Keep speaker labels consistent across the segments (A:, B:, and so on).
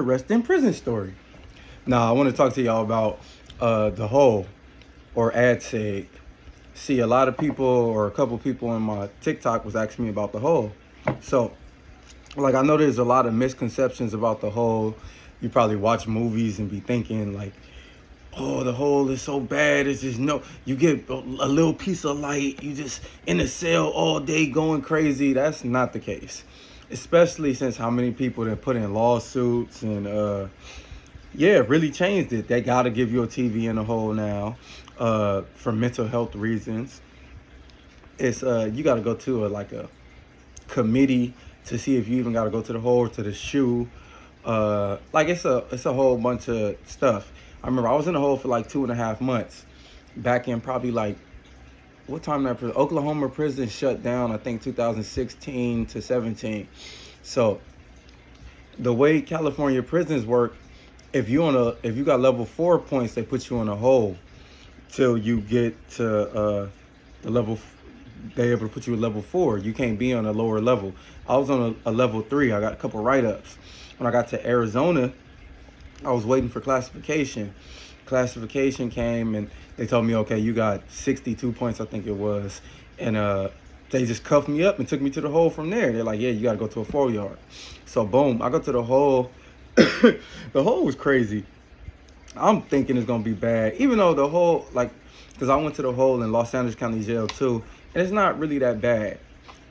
A: arrest in prison story. Now, I want to talk to y'all about the hole or ad seg. See, a lot of people or a couple people in my TikTok was asking me about the hole. So, like, I know there's a lot of misconceptions about the hole. You probably watch movies and be thinking like, oh, the hole is so bad. It's just no, you get a little piece of light. You just in a cell all day going crazy. That's not the case. Especially since how many people that put in lawsuits and yeah, really changed it. They got to give you a TV in the hole now for mental health reasons. It's you got to go to a committee to see if you even got to go to the hole or to the shoe. Like it's a whole bunch of stuff. I remember I was in the hole for like 2.5 months back in probably like what time that Oklahoma prison shut down, I think 2016 to 17. So the way California prisons work, if you got level 4 points, they put you in a hole till you get to the level. They able to put you at level 4. You can't be on a lower level. I was on a level 3. I got a couple write-ups. When I got to Arizona, I was waiting for classification. Classification came and they told me, okay, you got 62 points, I think it was. And they just cuffed me up and took me to the hole from there. They're like, yeah, you got to go to a 4-yard. So boom, I go to the hole. The hole was crazy. I'm thinking it's going to be bad. Even though the hole, like, because I went to the hole in Los Angeles County Jail too. And it's not really that bad.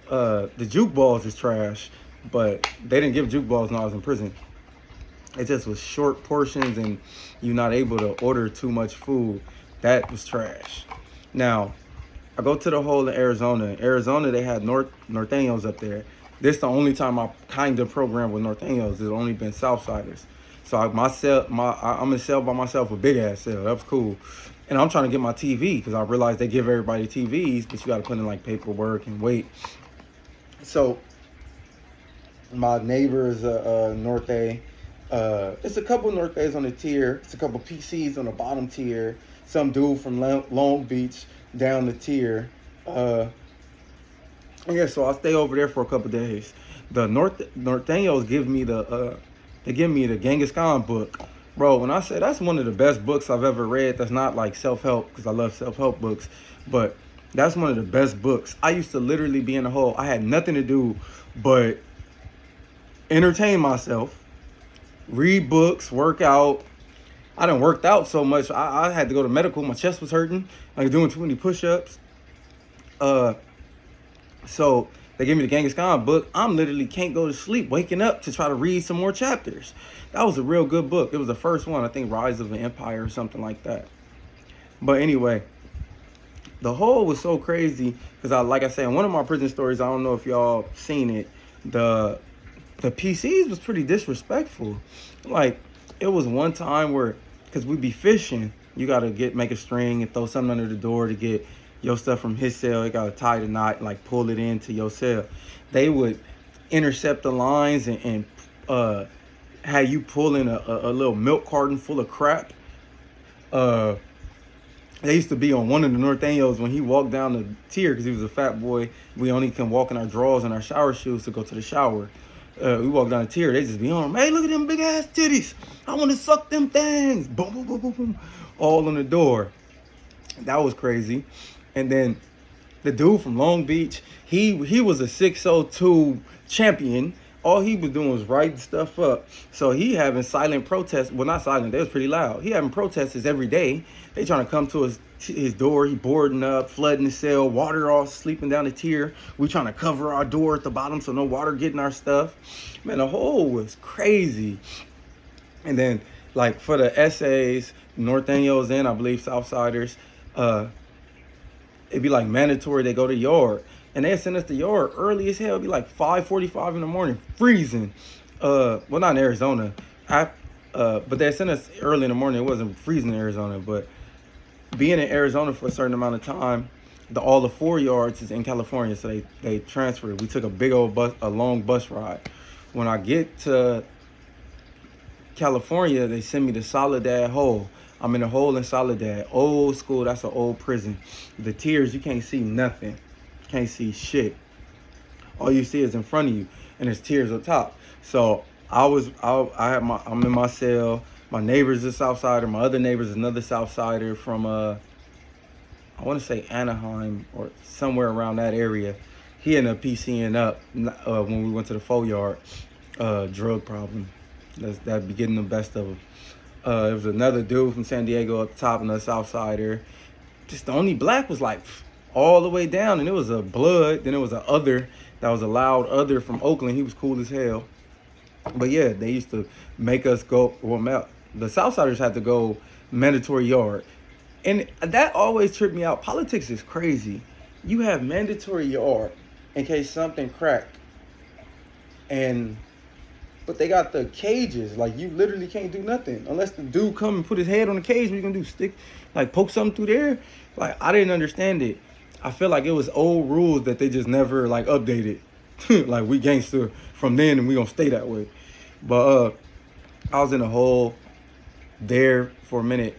A: The juke balls is trash. But they didn't give juke balls when I was in prison. It just was short portions and you're not able to order too much food. That was trash. Now, I go to the hole in Arizona. In Arizona, they had Norteños up there. This is the only time I kind of programmed with Norteños. It's only been Southsiders. So I'm in a cell by myself, a big ass cell. That was cool. And I'm trying to get my TV because I realized they give everybody TVs, but you got to put in like paperwork and wait. So my neighbor's Norte. It's a couple Nortes on the tier. It's a couple PCs on the bottom tier. Some dude from Long Beach down the tier. Yeah, so I'll stay over there for a couple days. The Norteños give me they give me the Genghis Khan book. Bro, when I say that's one of the best books I've ever read, that's not like self-help, because I love self-help books, but that's one of the best books. I used to literally be in the hole. I had nothing to do but entertain myself, read books, work out. I done worked out so much. I had to go to medical. My chest was hurting. I was doing too many push-ups. So they gave me the Genghis Khan book. I'm literally can't go to sleep, waking up to try to read some more chapters. That was a real good book. It was the first one, I think Rise of an Empire or something like that. But anyway, the hole was so crazy because like I said, in one of my prison stories, I don't know if y'all seen it, the PCs was pretty disrespectful. Like, it was one time where, because we be fishing, you got to make a string and throw something under the door to get your stuff from his cell. You got to tie the knot and like pull it into your cell. They would intercept the lines and have you pull in a little milk carton full of crap. They used to be on one of the Norteños when he walked down the tier because he was a fat boy. We only can walk in our drawers and our shower shoes to go to the shower. We walk down the tier, they just be on, hey, look at them big ass titties. I want to suck them things. Boom, boom, boom, boom, boom. All on the door. That was crazy. And then the dude from Long Beach, he was a 602 champion. All he was doing was writing stuff up. So he having silent protests. Well, not silent. They was pretty loud. He having protesters every day. They trying to come to his door. He boarding up, flooding the cell, water all sleeping down the tier. We trying to cover our door at the bottom so no water getting our stuff. Man, the hole was crazy. And then, like, for the essays, Norteños and I believe Southsiders, it'd be like mandatory they go to yard. And they send us to yard early as hell. It'd be like 5:45 in the morning, freezing. Well, not in Arizona. But they sent us early in the morning. It wasn't freezing in Arizona, but being in Arizona for a certain amount of time, all the 4 yards is in California, so they transferred. We took a long bus ride. When I get to California, they send me to Soledad Hole. I'm in a hole in Soledad, old school. That's an old prison. The tiers, you can't see nothing, can't see shit. All you see is in front of you, and there's tiers on top. So I'm in my cell. My neighbor's a Southsider. My other neighbor's another Southsider from I want to say Anaheim or somewhere around that area. He ended up PCing up when we went to the 4 yard. Drug problem. That'd be getting the best of him. There was another dude from San Diego up top, another Southsider. Just the only black was like all the way down, and it was a blood. Then it was a other that was a loud other from Oakland. He was cool as hell. But yeah, they used to make us go. Well, the Southsiders had to go mandatory yard, and that always tripped me out. Politics is crazy. You have mandatory yard in case something cracked, but they got the cages. Like, you literally can't do nothing unless the dude come and put his head on the cage. What you gonna do? Stick, like, poke something through there? Like, I didn't understand it. I feel like it was old rules that they just never like updated. Like, we gangster from then and we gonna stay that way. But I was in a hole there for a minute.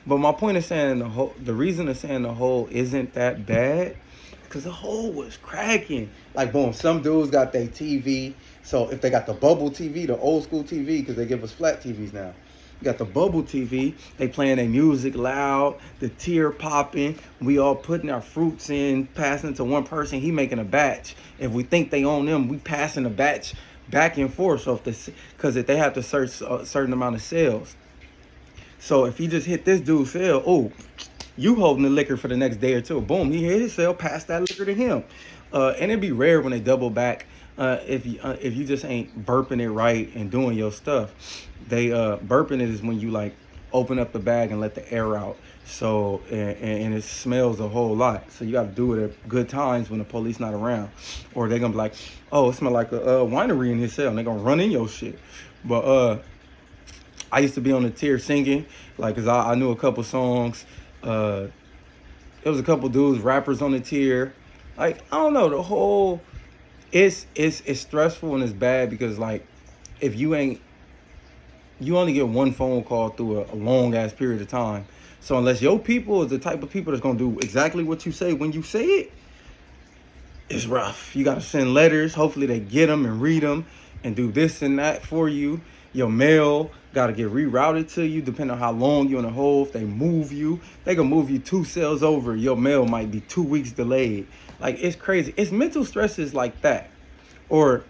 A: But my point is saying the reason of saying the hole isn't that bad, because the hole was cracking. Like, boom, some dudes got their TV. So if they got the bubble TV, the old school TV, because they give us flat TVs now. You got the bubble TV, they playing their music loud, the tear popping. We all putting our fruits in, passing to one person. He making a batch. If we think they own them, we passing a batch back and forth. So because if they have to search a certain amount of sales. So if he just hit this dude's sale, oh, you holding the liquor for the next day or two. Boom, he hit his sale, pass that liquor to him. And it'd be rare when they double back if you just ain't burping it right and doing your stuff. They burping it is when you like open up the bag and let the air out. So and it smells a whole lot. So you got to do it at good times when the police not around, or they're gonna be like, oh, it smell like a winery in his cell, and they're gonna run in your shit. But I used to be on the tier singing, like, cause I knew a couple songs. There was a couple dudes, rappers on the tier. Like, I don't know, the whole, it's stressful and it's bad because, like, if you only get one phone call through a long ass period of time. So unless your people is the type of people that's gonna do exactly what you say when you say it, it's rough. You gotta send letters. Hopefully they get them and read them and do this and that for you. Your mail got to get rerouted to you depending on how long you're in a hole. If they move you, they can move you 2 cells over. Your mail might be 2 weeks delayed. Like, it's crazy. It's mental stresses like that. Or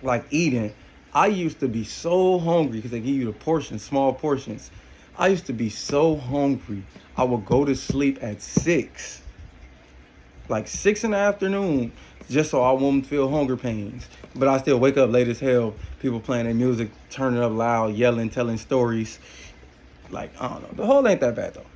A: like eating. I used to be so hungry because they give you the portions, small portions. I used to be so hungry. I would go to sleep at 6. Like 6 in the afternoon, just so I won't feel hunger pains. But I still wake up late as hell. People playing their music, turning up loud, yelling, telling stories. Like, I don't know. The whole ain't that bad, though.